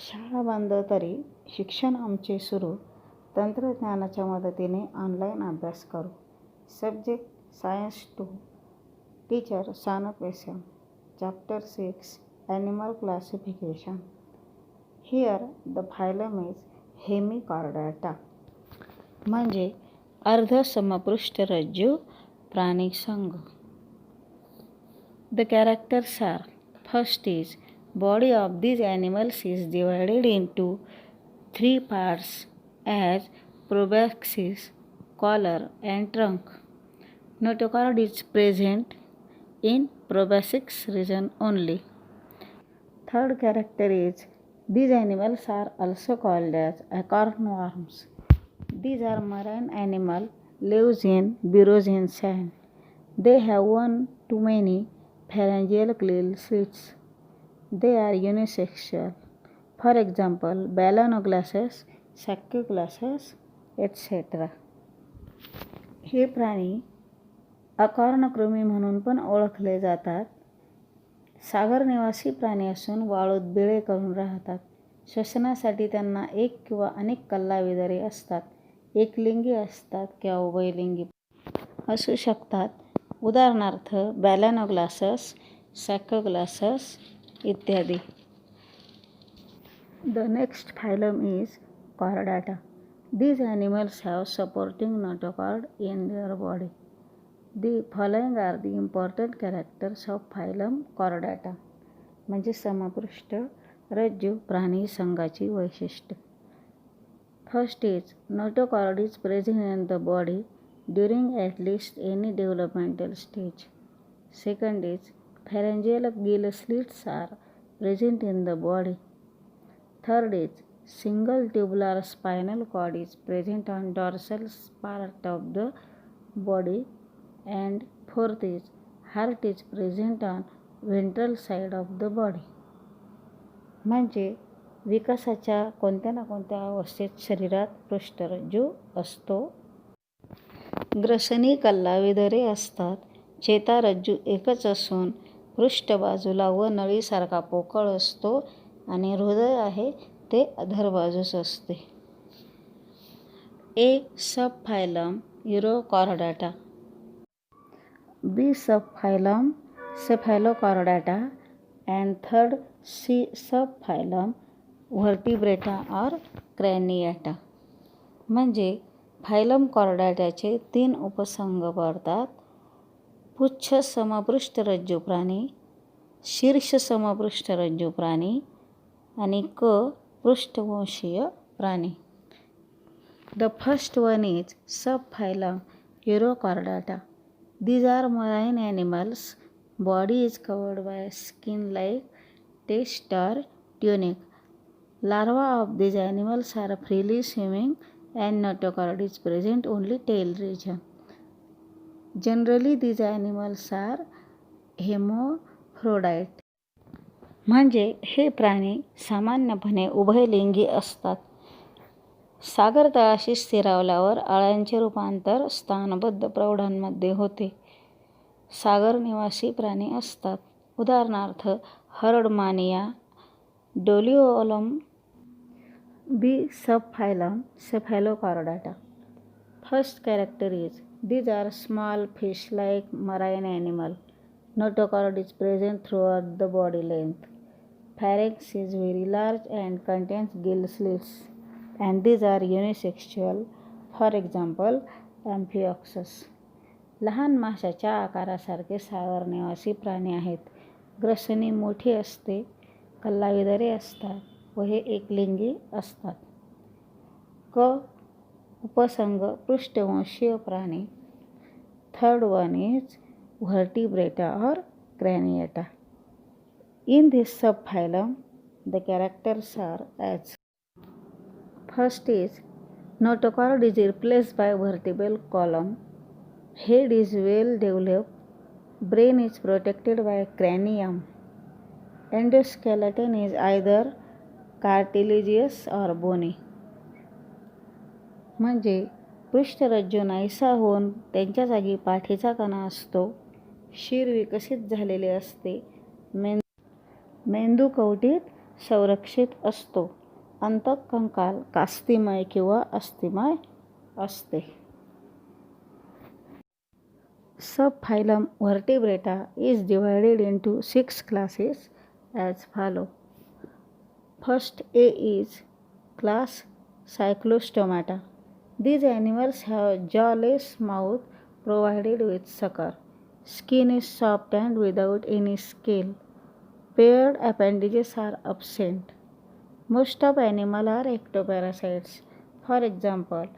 शाळा बंद तरी शिक्षण आमचे सुरू. तंत्रज्ञानाच्या मदतीने ऑनलाईन अभ्यास करू. Subject science 2. Teacher Sanap S M. Chapter 6 animal classification. Here the phylum is hemichordata म्हणजे अर्धसमपृष्ठरज्जू प्राणी संघ. The characters are: first is body of these animals is divided into 3 parts as proboscis, collar and trunk. Notochord is present in proboscis region only. Third character is these animals are also called as acorn worms. These are marine animal lives in burrows in sand. They have one to many pharyngeal gill slits. They are unisexual. For example, Balanoglossus, Saccoglossus, etc. हे प्राणी अकॉर्नकृमी म्हणून पण ओळखले जातात. सागर निवासी प्राणी असून वाळूत बिळे करून राहतात. श्वसनासाठी त्यांना एक किंवा अनेक कल्लाविदरे असतात. एकलिंगी असतात किंवा उभयलिंगी असू शकतात. उदाहरणार्थ बॅलॅनोग्लॉसस, सॅकोग्लॉसस इत्यादी. The next phylum is Chordata. These animals have supporting notochord in their body. The following are the important characters of phylum Chordata म्हणजे समपृष्ठ रज्जू प्राणी संघाची वैशिष्ट्य. First is notochord is present in the body during at least any developmental stage. Second is pharyngeal gill slits are present in the body. Third is single tubular spinal cord is present on dorsal part of the body. And fourth is heart is present on ventral side of the body. म्हणजे विकासाच्या कोणत्या ना कोणत्या अवस्थेत शरीरात पृष्ठरज्जू असतो. ग्रसनी कल्लाविदरे असतात. चेतारज्जू एकच असून पृष्ठबाजूला व नळीसारखा पोकळ असतो आणि हृदय आहे ते अधरबाजूस असते. ए सबफायलम युरोकॉर्डाटा. बी subphylum सेफॅलोकॉर्डाटा and third C सबफायलम व्हर्टिब्रेटा or क्रॅनियाटा. म्हणजे फायलम कॉर्डाटाचे 3 उपसंघ पडतात: पुच्छ समपृष्ठरज्जू प्राणी, शीर्ष समपृष्ठरज्जू प्राणी आणि पृष्ठवंशीय प्राणी. The first one is subphylum urochordata. These are marine animals. Body is covered by skin like test or tunic. Larvae of these animals are freely swimming and notochord is present only tail region. Generally these animals are hermaphrodite. म्हणजे हे प्राणी सामान्यपणे उभयलिंगी असतात. सागर तळाशी स्थिरावल्यावर अळ्यांचे रूपांतर स्थानबद्ध प्रौढांमध्ये होते. सागर निवासी प्राणी असतात. उदाहरणार्थ Herdmania, Doliolum. B subphylum cephalochordata. First character is these are small fish like marine animal. Notochord is present throughout the body length. Pharynx is very large and contains gill slits. And these are unisexual. For example, Amphioxus. लहान माशाच्या आकारासारखे सागर निवासी प्राणी आहेत. ग्रसनी मोठी असते. कल्लाविदरे असतात व हे एकलिंगी असतात. उपसंघ पृष्ठवंशीय प्राणी. थर्ड वन इज व्हर्टिब्रेटा और क्रॅनियाटा. In this subphylum, the characters are as: first is notochord is replaced by vertebral column. Head is well developed. Brain is protected by cranium. Endoskeleton is either cartilaginous or bony. म्हणजे पृष्ठरज्जू नाहीसा होऊन त्यांच्या जागी पाठीचा कणा असतो. शीर विकसित झालेले असते. मेंदू कवटीत संरक्षित असतो. अंतःकंकाल कास्तिमय किंवा अस्थिमय असते. Subphylum Vertebrata is divided into 6 classes as follow. First A is class Cyclostomata. These animals have jawless mouth provided with sucker. Skin is soft and without any scale. Paired appendages are absent. Most of animals are ectoparasites. For example,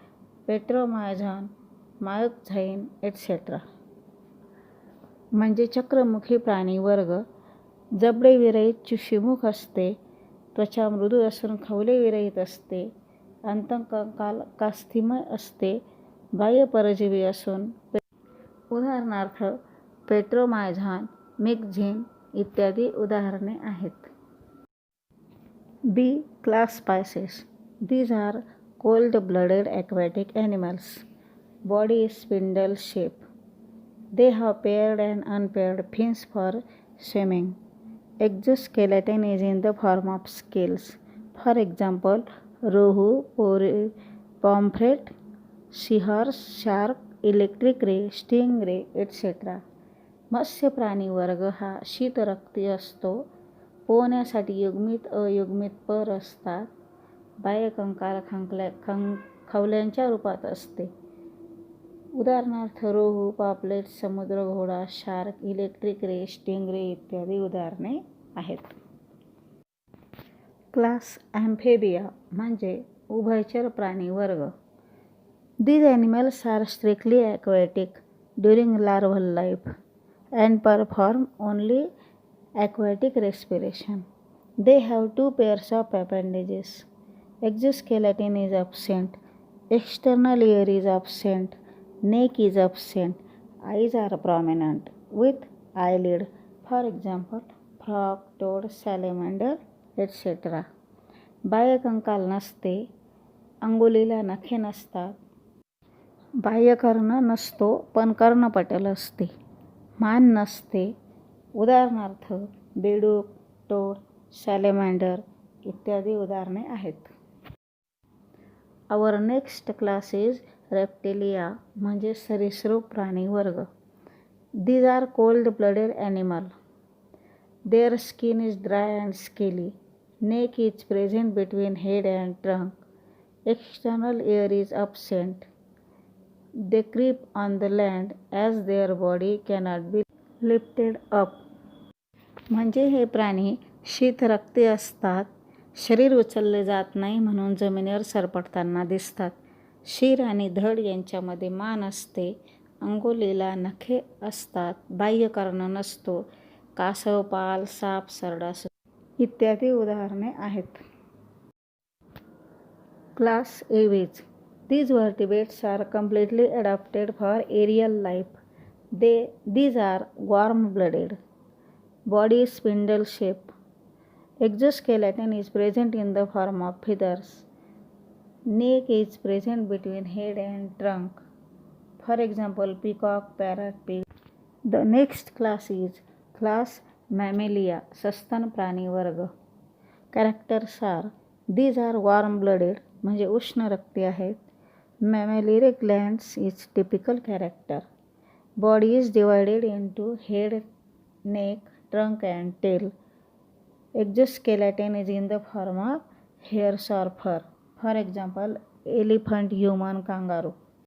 Petromyzon, Myoxine, etc. म्हणजे चक्रमुखी प्राणी वर्ग. जबडे विरहित चुशीमुख असते. त्वचा मृदू असून खवले विरहित असते. अंतःकंकाल कास्थिमय असते. बाह्य परजीवी असून उदाहरणार्थ पेट्रोमायझॉन, मिक्झिन इत्यादी उदाहरणे आहेत. B class Pisces. These are cold-blooded aquatic animals. Body is spindle shape. They have paired and unpaired fins for swimming. Exoskeleton is in the form of scales. For example, rohu, pomfret, seahorse, shark, electric ray, stingray, etc. मत्स्य प्राणी वर्ग हा शीतरक्ती असतो. पोहण्यासाठी युग्मित अयुग्मित पर असतात. बाह्यकंकाल खवल्यांच्या रूपात असते. उदाहरणार्थ रोहू, पापलेट, समुद्र घोडा, शार्क, इलेक्ट्रिक रे, स्टिंगरे इत्यादी उदाहरणे आहेत. क्लास ॲम्फेबिया म्हणजे उभयचर प्राणी वर्ग. These animals are strictly aquatic during larval life and perform only aquatic respiration. They have 2 pairs of appendages. Exoskeleton is absent. External ear is absent. Neck is absent. Eyes are prominent with eyelid. For example, frog, toad, salamander, etc. बाह्यकंकाल नसते. अंगुलीला नखे नसतात. बाह्यकर्ण नसतो पण कर्णपटल असते. मान नसते. उदाहरणार्थ बेडूक, टोड, सॅलेमांडर इत्यादी उदाहरणे आहेत. Our next class is reptilia म्हणजे सरीसृप प्राणी वर्ग. These are cold-blooded animals. Their skin is dry and scaly. Neck is present between head and trunk. External ear is absent. They creep on the land as their body cannot be lifted up. म्हणजे हे प्राणी शीतरक्ती असतात. शरीर उचलले जात नाही म्हणून जमिनीवर सरपटताना दिसतात. शिर आणि धड यांच्यामध्ये मान असते. अंगुलीला नखे असतात. बाह्यकर्ण नसतो. कासव, पाल, साप, सरडास इत्यादी उदाहरणे आहेत. Class एव्हिज. These vertebrates are completely adapted for aerial life. These are warm-blooded. Body is spindle shape. Exoskeleton is present in the form of feathers. Neck is present between head and trunk. For example, peacock, parrot, pig. The next class is class Mammalia, सस्तन प्राणी वर्ग. Characters are These are warm-blooded म्हणजे उष्ण रक्ती आहेत. Mammillary glands is typical character. Body is divided into head, neck, trunk and tail. Exoskeleton is in the form of hairs or fur. For example, elephant, human, kangaroo.